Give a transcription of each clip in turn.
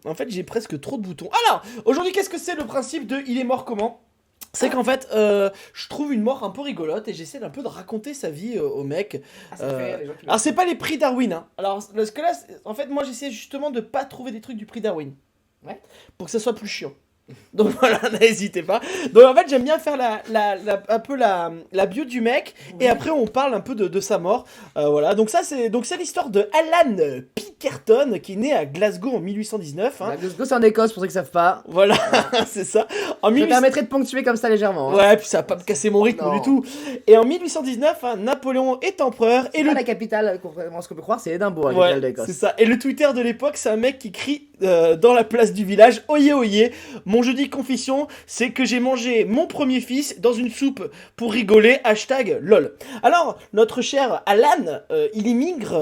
En fait, j'ai presque trop de boutons. Alors, aujourd'hui, qu'est-ce que c'est le principe de Il est mort comment? C'est qu'en fait, je trouve une mort un peu rigolote et j'essaie d'un peu de raconter sa vie au mec. Ah, ça fait les gens qui Alors, c'est pas les prix Darwin, hein. Alors, parce que là, en fait, moi, j'essaie justement de pas trouver des trucs du prix Darwin. Ouais. Pour que ça soit plus chiant. Donc voilà, n'hésitez pas. Donc en fait, j'aime bien faire un peu la bio du mec, et après on parle un peu de sa mort. Voilà, donc c'est l'histoire de Alan Pinkerton qui est né à Glasgow en 1819. Hein. Glasgow, c'est en Écosse, pour ceux qui savent pas. Voilà, c'est ça. En Je 18... me permettrais de ponctuer comme ça légèrement. Hein. Ouais, puis ça va pas me casser mon rythme Non. du tout. Et en 1819, hein, Napoléon est empereur et Et la capitale, contrairement à ce qu'on peut croire, c'est Édimbourg, la capitale Ouais, d'Écosse. c'est ça. Et le Twitter de l'époque, c'est un mec qui crie dans la place du village: oyez, oyez, mon jeudi confession, c'est que j'ai mangé mon premier fils dans une soupe pour rigoler, hashtag lol. Alors, notre cher Alan, il immigre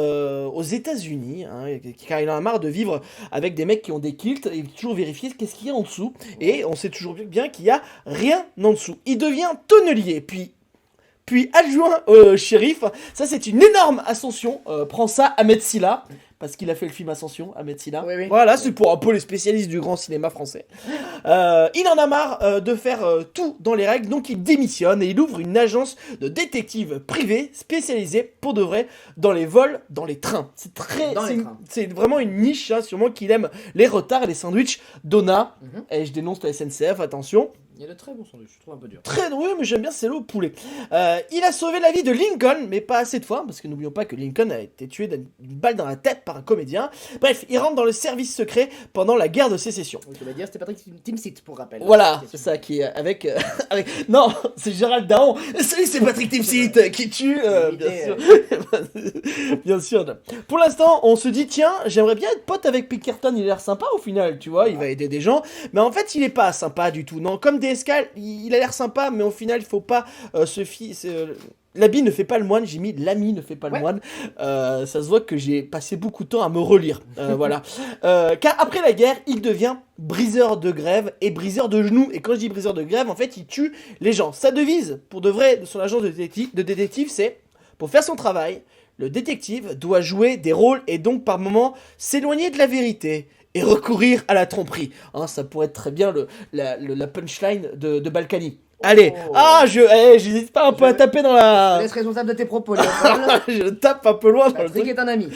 aux États-Unis, hein, car il en a marre de vivre avec des mecs qui ont des kilts, et il veut toujours vérifier qu'est-ce qu'il y a en dessous, et on sait toujours bien qu'il y a rien en dessous. Il devient tonnelier, puis adjoint au shérif. Ça, c'est une énorme ascension. Prends ça, Ahmed Silla, parce qu'il a fait le film Ascension, Ahmed Silla. Oui. Voilà, c'est pour un peu les spécialistes du grand cinéma français. Il en a marre de faire tout dans les règles, donc il démissionne et il ouvre une agence de détectives privés spécialisée pour de vrai dans les vols, dans les trains. C'est vraiment une niche, hein, sûrement qu'il aime les retards et les sandwichs Donna. Et je dénonce la SNCF, attention. Il y a de très bons sandwichs, je trouve un peu dur. Très oui, mais j'aime bien, c'est le poulet. Il a sauvé la vie de Lincoln, mais pas assez de fois, parce que n'oublions pas que Lincoln a été tué d'une balle dans la tête par un comédien. Bref, il rentre dans le service secret pendant la guerre de sécession. Donc tu vas dire, c'était Patrick Timsit, pour rappel. Voilà, c'est ça qui est avec... Non, c'est Gérald Daron. Salut, c'est Patrick Timsit qui tue, bien sûr. Bien sûr. Pour l'instant, on se dit, tiens, j'aimerais bien être pote avec Pinkerton, il a l'air sympa au final, tu vois, il va aider des gens. Mais en fait, il est pas sympa du tout, non. Comme DSK, il a l'air sympa, mais au final, il faut pas se fier... L'habit ne fait pas le moine, j'ai mis l'ami ne fait pas le moine. Ça se voit que j'ai passé beaucoup de temps à me relire. Voilà. Car après la guerre, il devient briseur de grève et briseur de genoux. Et quand je dis briseur de grève, en fait, il tue les gens. Sa devise, pour de vrai, de son agence de détective, c'est: pour faire son travail, le détective doit jouer des rôles et donc par moments s'éloigner de la vérité et recourir à la tromperie. Hein, ça pourrait être très bien la punchline de Balkany. Allez, j'hésite pas un peu à taper dans la... Je laisse responsable de tes propos, Léopold. Je tape un peu loin dans le Patrick truc. est un ami.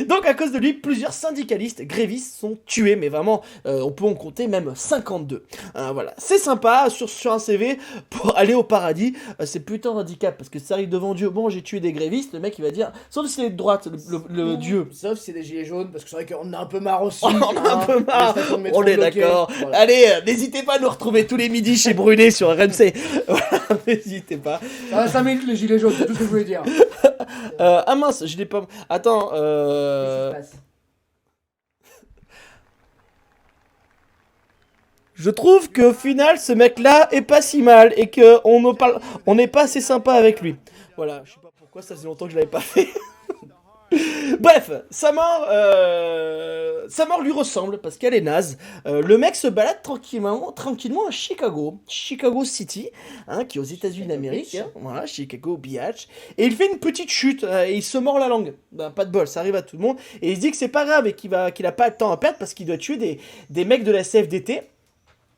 Donc à cause de lui, plusieurs syndicalistes grévistes sont tués, mais vraiment, on peut en compter même 52. Voilà, c'est sympa sur un CV pour aller au paradis. C'est plutôt un handicap parce que ça arrive devant Dieu. Bon, j'ai tué des grévistes, le mec il va dire, sauf si c'est de droite, le Dieu. Sauf si c'est des gilets jaunes, parce que c'est vrai qu'on a un peu marre aussi. On a un peu marre, on est d'accord. Voilà. Allez, n'hésitez pas à nous retrouver tous les midis chez Brunet sur RMC. Voilà, n'hésitez pas. 5 minutes les gilets jaunes, c'est tout ce que je voulais dire. Ah mince, je l'ai pas... Attends, Qu'est-ce qui se passe? Je trouve qu'au final, ce mec-là est pas si mal et on n'est pas assez sympa avec lui. Voilà, je sais pas pourquoi, ça faisait longtemps que je l'avais pas fait. Bref, sa mort lui ressemble parce qu'elle est naze. Le mec se balade tranquillement à Chicago City, hein, qui est aux États-Unis d'Amérique. Hein, voilà, Chicago Beach. Et il fait une petite chute et il se mord la langue. Ben, pas de bol, ça arrive à tout le monde. Et il se dit que c'est pas grave et qu'il a pas le temps à perdre parce qu'il doit tuer des mecs de la CFDT.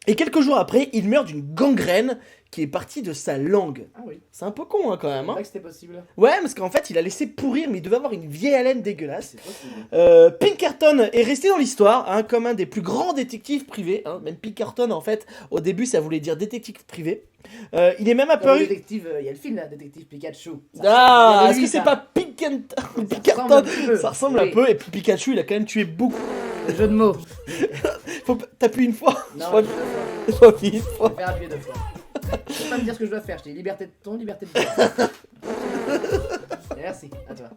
Et quelques jours après, il meurt d'une gangrène qui est partie de sa langue. Ah oui. C'est un peu con, hein, quand même. C'est Hein. vrai que c'était possible. Ouais, parce qu'en fait, il a laissé pourrir, mais il devait avoir une vieille haleine dégueulasse. C'est possible. Pinkerton est resté dans l'histoire, hein, comme un des plus grands détectives privés. Hein. Même Pinkerton, en fait, au début, ça voulait dire détective privé. Il est même apparu... Détective, il y a le film là, Détective Pikachu. Ah, est-ce que c'est pas Pinkerton? Ça ressemble un Oui. peu, et puis Pikachu, il a quand même tué beaucoup. Jeu de mots. T'appuies une fois? Non, Je crois une je fois. vais faire appuyer 2 fois. Tu peux pas me dire ce que je dois faire, je t'ai dit liberté de ton, liberté de ton. Merci, à toi.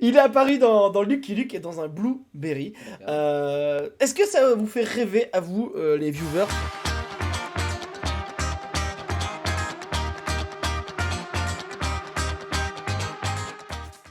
Il est apparu dans Lucky Luke et dans un Blueberry. Est-ce que ça vous fait rêver à vous, les viewers?